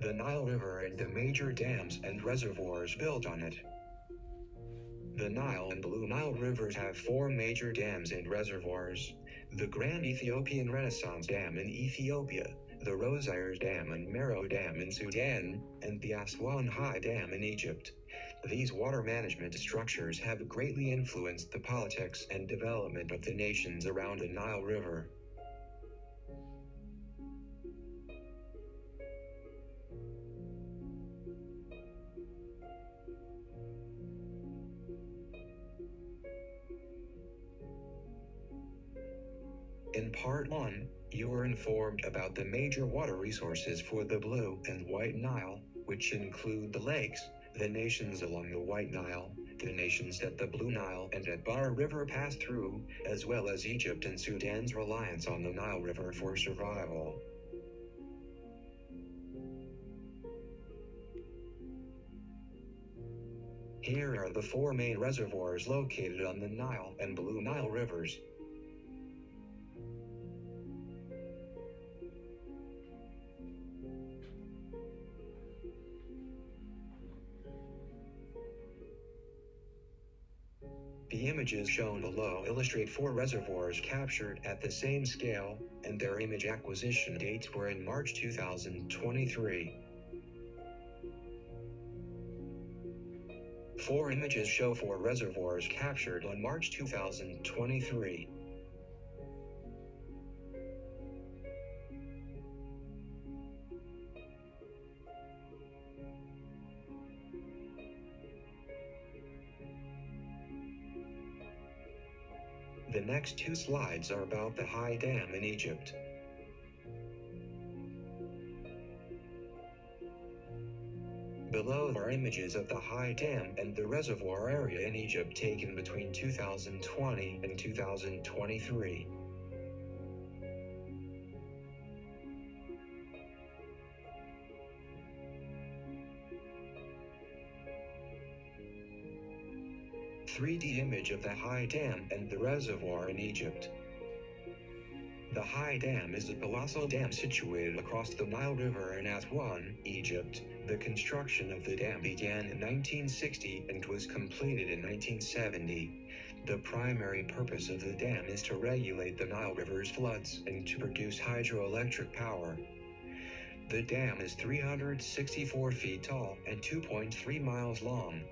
the Nile River and the major dams and reservoirs built on it. The Nile and Blue Nile rivers have four major dams and reservoirs: the Grand Ethiopian Renaissance Dam in Ethiopia, the Roseires Dam and Merowe Dam in Sudan, and the Aswan High Dam in Egypt. These water management structures have greatly influenced the politics and development of the nations around the Nile River. In Part 1, you were informed about the major water resources for the Blue and White Nile, which include the lakes, the nations along the White Nile, the nations that the Blue Nile and Atbara River pass through, as well as Egypt and Sudan's reliance on the Nile River for survival. Here are the four main reservoirs located on the Nile and Blue Nile rivers. The images shown below illustrate four reservoirs captured at the same scale, and their image acquisition dates were in March 2023. Four images show four reservoirs captured on March 2023. The next two slides are about the High Dam in Egypt. Below are images of the High Dam and the reservoir area in Egypt taken between 2020 and 2023. A 3D image of the High Dam and the reservoir in Egypt. The High Dam is a colossal dam situated across the Nile River in Aswan, Egypt. The construction of the dam began in 1960 and was completed in 1970. The primary purpose of the dam is to regulate the Nile River's floods and to produce hydroelectric power. The dam is 364 feet tall and 2.3 miles long.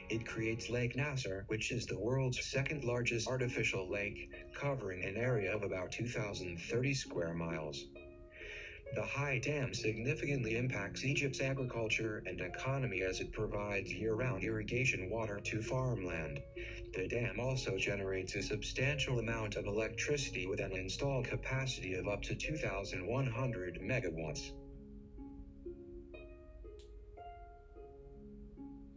It creates Lake Nasser, which is the world's second largest artificial lake, covering an area of about 2,030 square miles. The High Dam significantly impacts Egypt's agriculture and economy as it provides year-round irrigation water to farmland. The dam also generates a substantial amount of electricity with an installed capacity of up to 2,100 megawatts.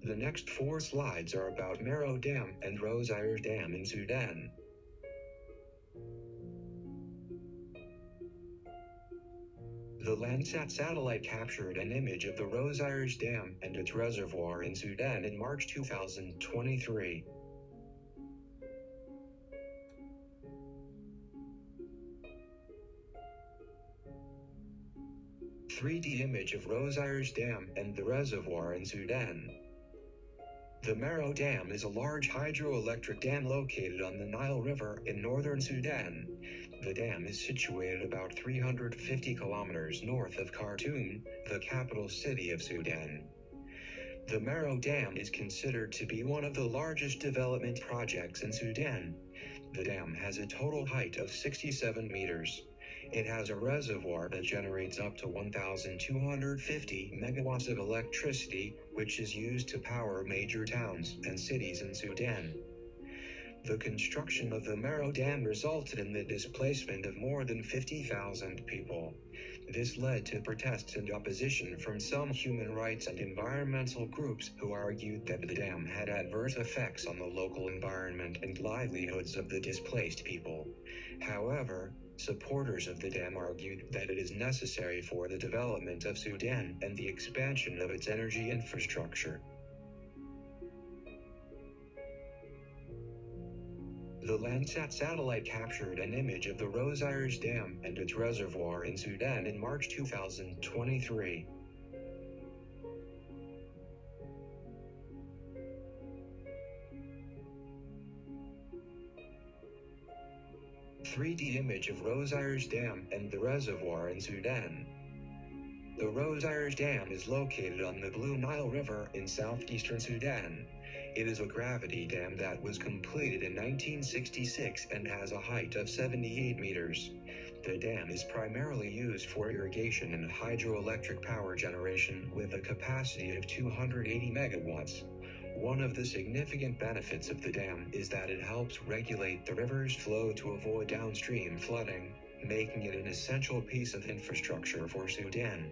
The next four slides are about Merowe Dam and Roseires Dam in Sudan. The Landsat satellite captured an image of the Roseires Dam and its reservoir in Sudan in March 2023. A 3D image of Roseires Dam and the reservoir in Sudan. The Merowe Dam is a large hydroelectric dam located on the Nile River in northern Sudan. The dam is situated about 350 kilometers north of Khartoum, the capital city of Sudan. The Merowe Dam is considered to be one of the largest development projects in Sudan. The dam has a total height of 67 meters. It has a reservoir that generates up to 1,250 megawatts of electricity, which is used to power major towns and cities in Sudan. The construction of the Merowe Dam resulted in the displacement of more than 50,000 people. This led to protests and opposition from some human rights and environmental groups who argued that the dam had adverse effects on the local environment and livelihoods of the displaced people. However, supporters of the dam argued that it is necessary for the development of Sudan and the expansion of its energy infrastructure. The Landsat satellite captured an image of the Roseires Dam and its reservoir in Sudan in March 2023. 3D image of Roseires Dam and the reservoir in Sudan. The Roseires Dam is located on the Blue Nile River in southeastern Sudan. It is a gravity dam that was completed in 1966 and has a height of 78 meters. The dam is primarily used for irrigation and hydroelectric power generation with a capacity of 280 megawatts. One of the significant benefits of the dam is that it helps regulate the river's flow to avoid downstream flooding, making it an essential piece of infrastructure for Sudan.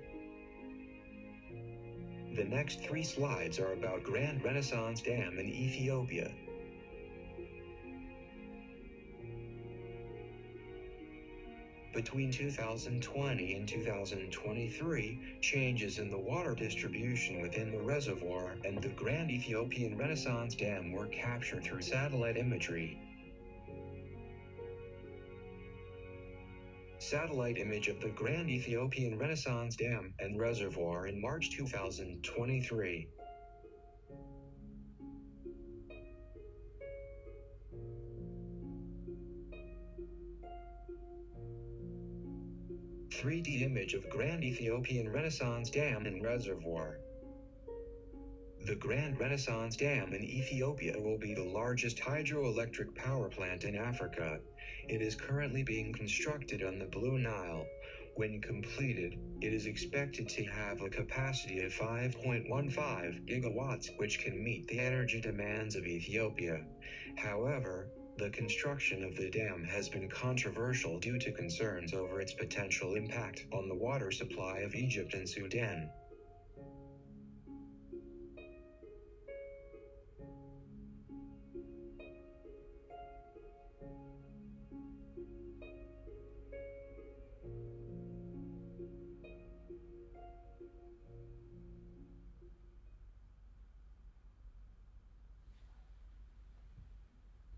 The next 3 slides are about Grand Renaissance Dam in Ethiopia. Between 2020 and 2023, changes in the water distribution within the reservoir and the Grand Ethiopian Renaissance Dam were captured through satellite imagery. Satellite image of the Grand Ethiopian Renaissance Dam and Reservoir in March 2023. (3D image of Grand Ethiopian Renaissance Dam and Reservoir). The Grand Renaissance Dam in Ethiopia will be the largest hydroelectric power plant in Africa. It is currently being constructed on the Blue Nile. When completed, it is expected to have a capacity of 5.15 gigawatts, which can meet the energy demands of Ethiopia. However, the construction of the dam has been controversial due to concerns over its potential impact on the water supply of Egypt and Sudan.